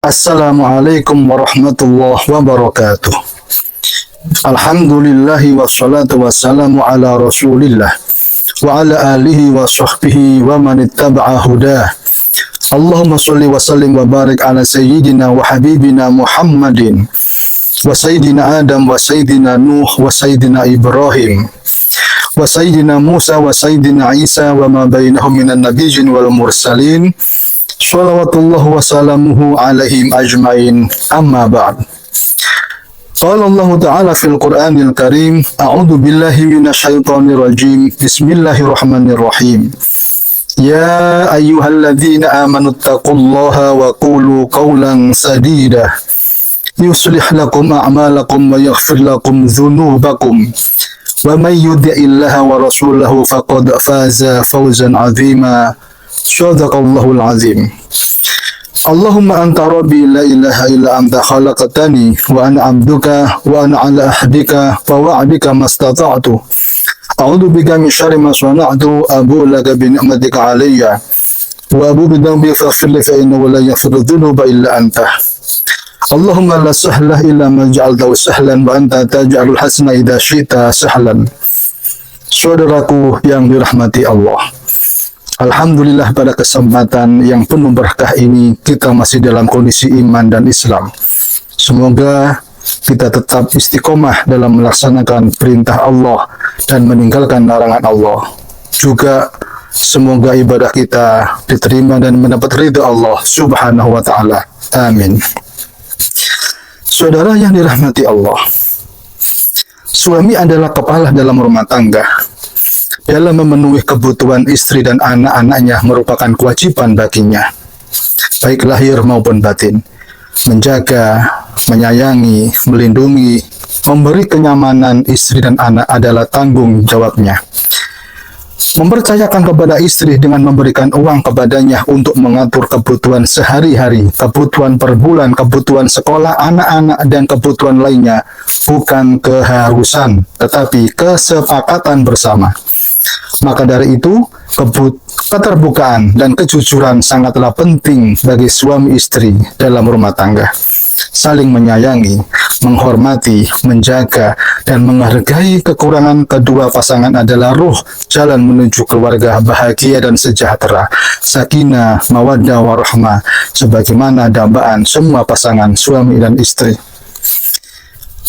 Assalamualaikum warahmatullahi wabarakatuh. Alhamdulillahi wassalatu wassalamu ala rasulillah wa ala alihi wa sahbihi wa man ittaba'a hudah. Allahumma salli wa sallim wa barik ala sayyidina wa habibina Muhammadin wa sayyidina Adam wa sayyidina Nuh wa sayyidina Ibrahim wa sayyidina Musa wa sayyidina Isa wa ma bainahum minan nabiyyin wal mursalin. Salawatullah wa salamuhu alaihim ajmain, amma ba'd. Qala Allah Ta'ala fil Qur'anil Karim, a'udzu billahi minasyaitonir rajim. Bismillahirrahmanirrahim. Ya ayyuhalladzina amanu taqullaha wa qulu qawlan sadida. Yuslih lakum a'malakum wa yaghfir lakum dzunubakum. Wa may yuti'illaha wa rasulahu faqad faza fawzan 'azima. Shadaqallahul azim. Allahumma anta rabbi la ilaha illa anta khalaqtani wa ana abduka wa ana ala ahdika wa wa'dika mastata'tu. A'udzu bika min syarri ma sana'tu abu'u laka bi ni'matika 'alayya wa abu'u bi dhanbi faghfir li fa innahu la yaghfiru dhunuba illa anta. Allahumma la sahla illa ma ja'altahu sahlan wa anta taj'alul hasana idza syi'ta sahlan. Saudaraku yang dirahmati Allah, alhamdulillah pada kesempatan yang penuh berkah ini kita masih dalam kondisi iman dan Islam. Semoga kita tetap istiqomah dalam melaksanakan perintah Allah dan meninggalkan larangan Allah. Juga semoga ibadah kita diterima dan mendapat ridha Allah Subhanahu wa taala. Amin. Saudara yang dirahmati Allah, suami adalah kepala dalam rumah tangga. Dalam memenuhi kebutuhan istri dan anak-anaknya merupakan kewajiban baginya, baik lahir maupun batin. Menjaga, menyayangi, melindungi, memberi kenyamanan istri dan anak adalah tanggung jawabnya. Mempercayakan kepada istri dengan memberikan uang kepadanya untuk mengatur kebutuhan sehari-hari, kebutuhan per bulan, kebutuhan sekolah anak-anak, dan kebutuhan lainnya bukan keharusan, tetapi kesepakatan bersama. Maka dari itu, keterbukaan dan kejujuran sangatlah penting bagi suami istri dalam rumah tangga. Saling menyayangi, menghormati, menjaga, dan menghargai kekurangan kedua pasangan adalah ruh jalan menuju keluarga bahagia dan sejahtera, sakinah, mawaddah, warahmah, sebagaimana dambaan semua pasangan suami dan istri.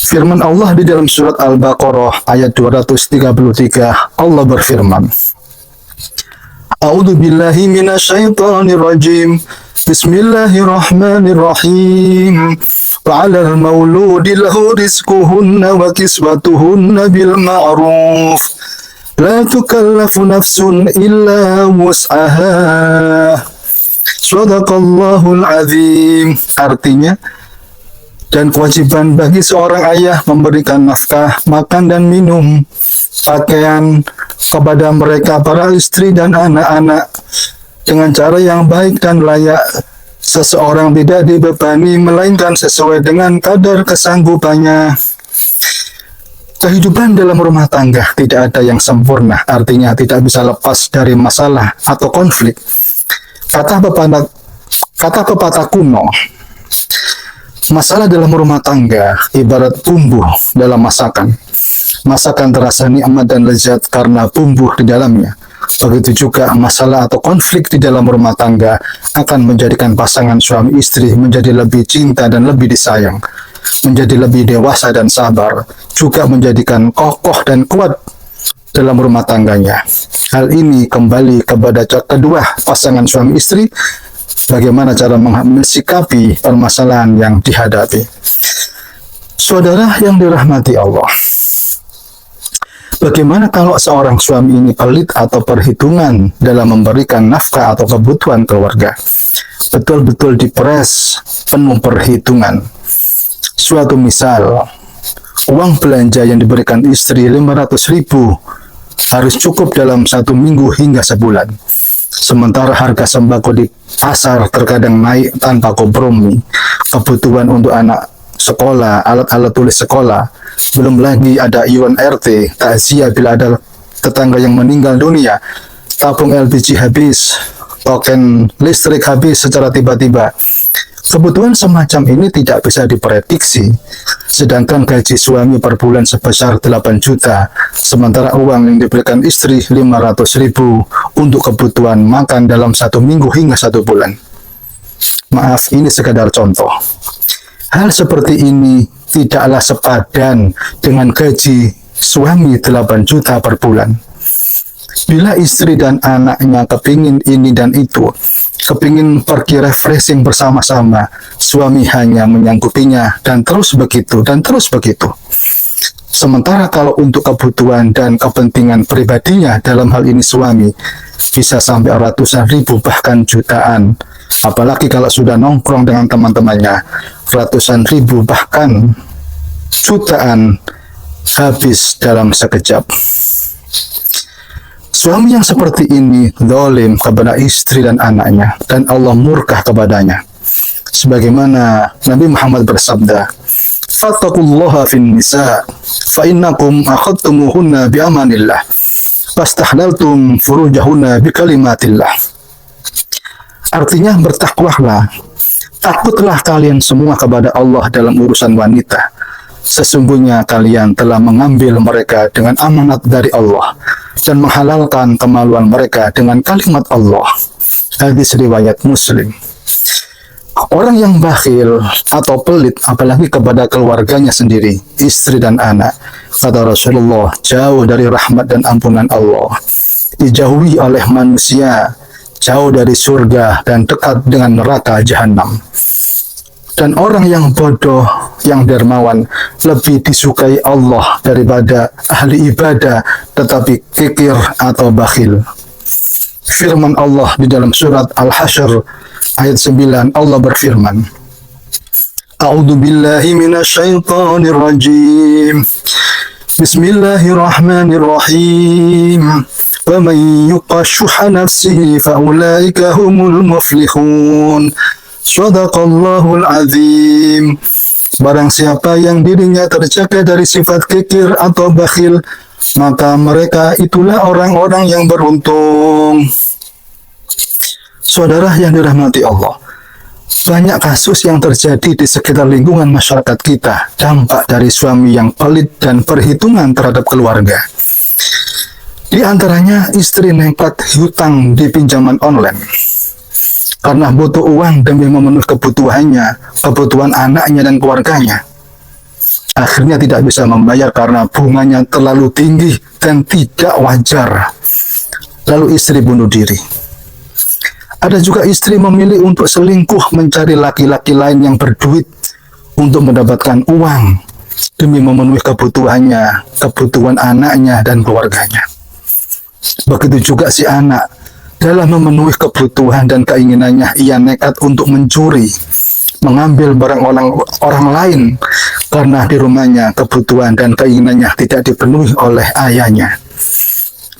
Firman Allah di dalam surat Al-Baqarah ayat 233, Allah berfirman, A'udzu billahi minasyaitonir rajim. Bismillahirrahmanirrahim. Wa 'alal mauludi lahu rizquhunna wa kiswatuhunna bil ma'ruf. La tukallafu nafsun illa wus'aha. Shadaqallahul azim. Artinya, dan kewajiban bagi seorang ayah memberikan nafkah, makan dan minum, pakaian kepada mereka para istri dan anak-anak dengan cara yang baik dan layak. Seseorang tidak dibebani melainkan sesuai dengan kadar kesanggupannya. Kehidupan dalam rumah tangga tidak ada yang sempurna, artinya tidak bisa lepas dari masalah atau konflik. Kata pepatah kuno, masalah dalam rumah tangga ibarat bumbu dalam masakan. Masakan terasa nikmat dan lezat karena bumbu di dalamnya. Begitu juga masalah atau konflik di dalam rumah tangga akan menjadikan pasangan suami istri menjadi lebih cinta dan lebih disayang, menjadi lebih dewasa dan sabar, juga menjadikan kokoh dan kuat dalam rumah tangganya. Hal ini kembali kepada kedua pasangan suami istri, bagaimana cara mensikapi permasalahan yang dihadapi. Saudara yang dirahmati Allah, bagaimana kalau seorang suami ini pelit atau perhitungan dalam memberikan nafkah atau kebutuhan keluarga? Betul-betul dipres, penuh perhitungan. Suatu misal, uang belanja yang diberikan istri 500.000 harus cukup dalam 1 minggu hingga sebulan. Sementara harga sembako di pasar terkadang naik tanpa kompromi. Kebutuhan untuk anak sekolah, alat-alat tulis sekolah, belum lagi ada iuran RT, takziah bila ada tetangga yang meninggal dunia, tabung LPG habis, token listrik habis secara tiba-tiba. Kebutuhan semacam ini tidak bisa diprediksi, sedangkan gaji suami per bulan sebesar 8 juta, sementara uang yang diberikan istri 500.000 untuk kebutuhan makan dalam 1 minggu hingga 1 bulan. Maaf, ini sekadar contoh. Hal seperti ini tidaklah sepadan dengan gaji suami 8 juta per bulan. Bila istri dan anaknya kepingin ini dan itu, kepingin pergi refreshing bersama-sama, suami hanya menyanggupinya dan terus begitu. Sementara kalau untuk kebutuhan dan kepentingan pribadinya, dalam hal ini suami, bisa sampai ratusan ribu bahkan jutaan. Apalagi kalau sudah nongkrong dengan teman-temannya, ratusan ribu bahkan jutaan habis dalam sekejap. Suami yang seperti ini zalim kepada istri dan anaknya, dan Allah murka kepadanya. Sebagaimana Nabi Muhammad bersabda, "Fattaqullaha fin nisa, fa innakum akhadtumuhunna bi amanillah, fastahlaltum furujahunna bi kalimatillah." Artinya, bertakwalah, takutlah kalian semua kepada Allah dalam urusan wanita. Sesungguhnya kalian telah mengambil mereka dengan amanat dari Allah dan menghalalkan kemaluan mereka dengan kalimat Allah. Hadis riwayat Muslim. Orang yang bakhil atau pelit, apalagi kepada keluarganya sendiri, istri dan anak, kata Rasulullah, jauh dari rahmat dan ampunan Allah, dijauhi oleh manusia, jauh dari surga dan dekat dengan neraka jahanam. Dan orang yang bodoh, yang dermawan, lebih disukai Allah daripada ahli ibadah tetapi kikir atau bakhil. Firman Allah di dalam surat Al-Hasyr ayat 9, Allah berfirman, A'udzu billahi minasyaitonir rajim. Bismillahirrahmanirrahim. Wa man yuqa syuhha nafsihi fa ulaika humul muflihun. Shadaqallahul azim. Barang siapa yang dirinya terjaga dari sifat kikir atau bakhil, maka mereka itulah orang-orang yang beruntung. Saudara yang dirahmati Allah, banyak kasus yang terjadi di sekitar lingkungan masyarakat kita, dampak dari suami yang pelit dan perhitungan terhadap keluarga. Di antaranya, istri nekat hutang di pinjaman online karena butuh uang demi memenuhi kebutuhannya, kebutuhan anaknya dan keluarganya. Akhirnya tidak bisa membayar karena bunganya terlalu tinggi dan tidak wajar. Lalu istri bunuh diri. Ada juga istri memilih untuk selingkuh mencari laki-laki lain yang berduit untuk mendapatkan uang demi memenuhi kebutuhannya, kebutuhan anaknya dan keluarganya. Begitu juga si anak, dalam memenuhi kebutuhan dan keinginannya, ia nekat untuk mencuri, mengambil barang orang lain karena di rumahnya kebutuhan dan keinginannya tidak dipenuhi oleh ayahnya.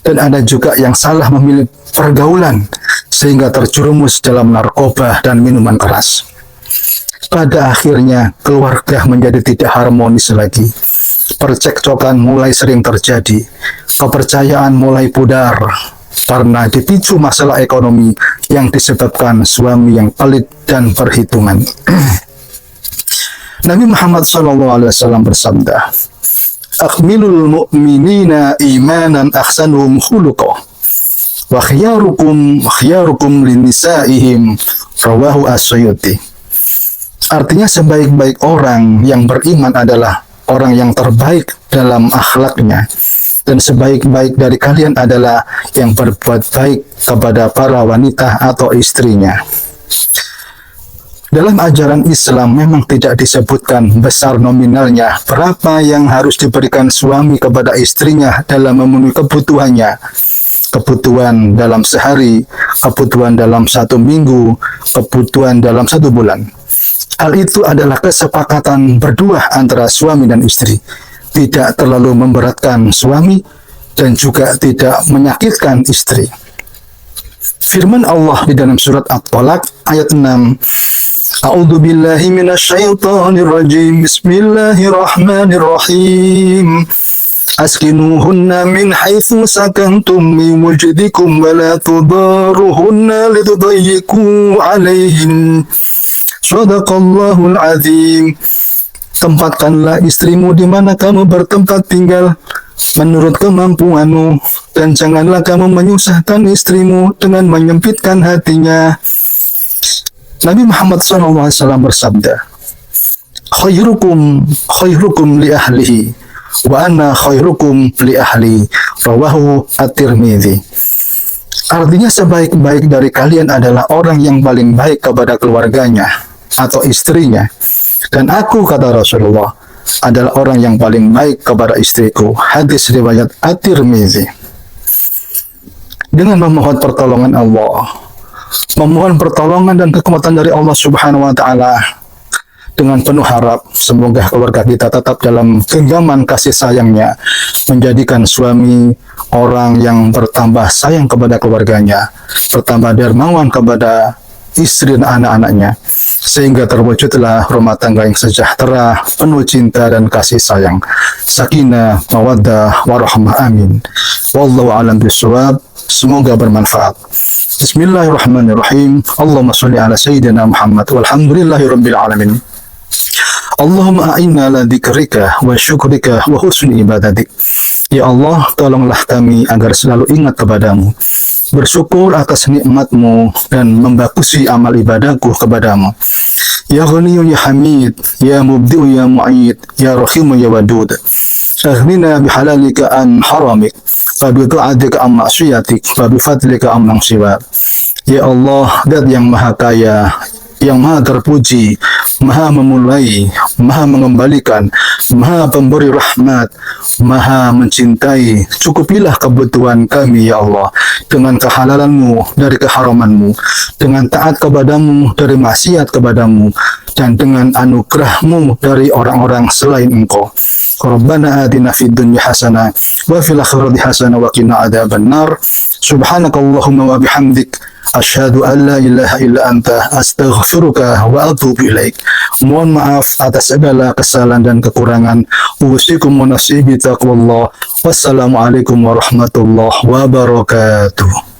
Dan ada juga yang salah memilih pergaulan sehingga terjerumus dalam narkoba dan minuman keras. Pada akhirnya keluarga menjadi tidak harmonis lagi. Percekcokan mulai sering terjadi, kepercayaan mulai pudar karena dipicu masalah ekonomi yang disebabkan suami yang pelit dan perhitungan. Nabi Muhammad SAW bersabda, "Akmilul mu'minina imanan ahsanuhum khuluqah, wa khiyarukum linisaihim." Rawahu As-Suyuti. Artinya, sebaik-baik orang yang beriman adalah orang yang terbaik dalam akhlaknya, dan sebaik-baik dari kalian adalah yang berbuat baik kepada para wanita atau istrinya. Dalam ajaran Islam memang tidak disebutkan besar nominalnya berapa yang harus diberikan suami kepada istrinya dalam memenuhi kebutuhannya. Kebutuhan dalam sehari, kebutuhan dalam 1 minggu, kebutuhan dalam 1 bulan. Hal itu adalah kesepakatan berdua antara suami dan istri. Tidak terlalu memberatkan suami dan juga tidak menyakitkan istri. Firman Allah di dalam surat At-Talaq ayat 6, A'udzu billahi minasyaitonir rajim. Bismillahirrahmanirrahim. Askinuhunna min haitsu sakantum min wujdikum wa la tudaruhunna litudayyiqu 'alaihin. Shadaqallahul azim. Tempatkanlah istrimu di mana kamu bertempat tinggal menurut kemampuanmu, dan janganlah kamu menyusahkan istrimu dengan menyempitkan hatinya. Nabi Muhammad SAW bersabda, khairukum li ahlihi wa ana khairukum li ahli. Rawahu At-Tirmidzi. Artinya sebaik-baik dari kalian adalah orang yang paling baik kepada keluarganya atau istrinya. Dan aku, kata Rasulullah, adalah orang yang paling baik kepada istriku. Hadis riwayat At-Tirmidzi. Dengan memohon pertolongan Allah, memohon pertolongan dan kekuatan dari Allah Subhanahu wa taala, dengan penuh harap semoga keluarga kita tetap dalam genggaman kasih sayangnya, menjadikan suami orang yang bertambah sayang kepada keluarganya, bertambah dermawan kepada istri dan anak-anaknya, sehingga terwujudlah rumah tangga yang sejahtera, penuh cinta dan kasih sayang, sakinah, mawaddah, warahmah. Amin. Wallahu a'lam bishawab. Semoga bermanfaat. Bismillahirrahmanirrahim. Allahumma sholli ala sayyidina Muhammad walhamdulillahi rabbil alamin. Allahumma a'inna ala dzikrika wa syukrika wa husni ibadatik. Ya Allah, tolonglah kami agar selalu ingat kepadamu, bersyukur atas nikmat-Mu, dan membagusi amal ibadahku kepadamu. Ya Ghaniyyu ya Hamid, ya Mubdi'u ya Mu'id, ya Rahimu ya Wadud. Aghnina bihalalika an haramik, wa bi ta'atika an ma'siyatik, wa bi fadlika an siwak. Ya Allah, Zat yang Maha Kaya, yang Maha Terpuji, Maha Memulai, Maha Mengembalikan, Maha Pemberi Rahmat, Maha Mencintai. Cukupilah kebutuhan kami, ya Allah, dengan kehalalan-Mu dari keharaman-Mu, dengan taat kepadamu dari maksiat kepadamu, dan dengan anugerah-Mu dari orang-orang selain Engkau. Rabbana atina fid dunya hasanah wa fil akhirati hasanah wa qina adzabannar. Subhanakallahumma wa bihamdik, asyhadu an la ilaha illa anta, astaghfiruka wa atubu ilaik. Mohon maaf atas segala kesalahan dan kekurangan. Usikum wa nafsi bi taqwallah. Wassalamualaikum warahmatullahi wabarakatuh.